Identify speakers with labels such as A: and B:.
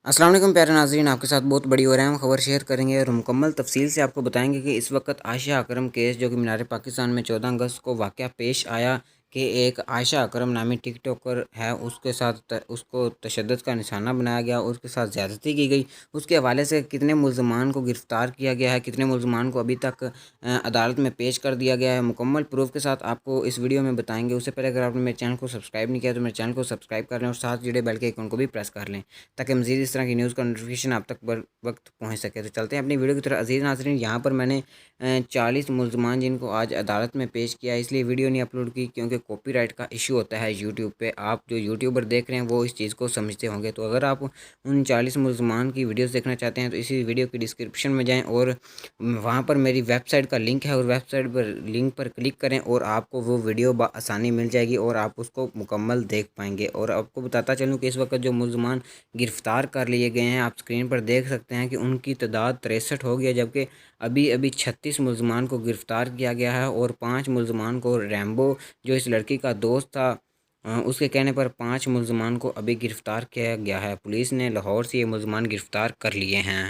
A: अस्सलाम वालेकुम प्यारे नाज़रीन, आपके साथ बहुत बड़ी और अहम खबर शेयर करेंगे और मुकम्मल तफसील से आपको बताएंगे कि इस वक्त आयशा अकरम केस जो कि मीनार पाकिस्तान में 14 अगस्त को वाक़या पेश आया कि एक आयशा अकरम नामी टिक टॉकर है, उसके साथ उसको तशद्दुद का निशाना बनाया गया, उसके साथ ज़्यादती की गई। उसके हवाले से कितने मुल्ज़मान को गिरफ़्तार किया गया है, कितने मुल्ज़मान को अभी तक अदालत में पेश कर दिया गया है, मुकम्मल प्रूफ के साथ आपको इस वीडियो में बताएंगे। उससे पहले अगर आपने मेरे चैनल को सब्सक्राइब नहीं किया तो मेरे चैनल को सब्सक्राइब कर लें और साथ जुड़े बेल के आइकन को भी प्रेस कर लें ताकि मज़ीद इस तरह की न्यूज़ का नोटिफिकेशन आप तक बर वक्त पहुँच सके। तो चलते हैं अपनी वीडियो की तरफ। अज़ीज़ नाज़रीन, यहाँ पर मैंने 40 मुल्ज़मान जिनको आज अदालत में पेश किया, इसलिए वीडियो नहीं अपलोड की क्योंकि कॉपीराइट का इशू होता है यूट्यूब पे। आप जो यूट्यूबर देख रहे हैं वो इस चीज़ को समझते होंगे। तो अगर आप उन 40 मुल्ज़मान की वीडियोस देखना चाहते हैं तो इसी वीडियो की डिस्क्रिप्शन में जाएँ और वहाँ पर मेरी वेबसाइट का लिंक है और वेबसाइट पर लिंक पर क्लिक करें और आपको वो वीडियो आसानी मिल जाएगी और आप उसको मुकम्मल देख पाएंगे। और आपको बताता चलूँ कि इस वक्त जो मुल्ज़मान गिरफ़्तार कर लिए गए हैं, आप स्क्रीन पर देख सकते हैं कि उनकी तादाद 63 हो गई है, जबकि अभी अभी 36 मुल्ज़मान को गिरफ़्तार किया गया है और 5 मुल्ज़मान को रैम्बो जो इस लड़की का दोस्त था उसके कहने पर 5 मुल्ज़मान को अभी गिरफ़्तार किया गया है। पुलिस ने लाहौर से ये मुल्ज़मान गिरफ़्तार कर लिए हैं।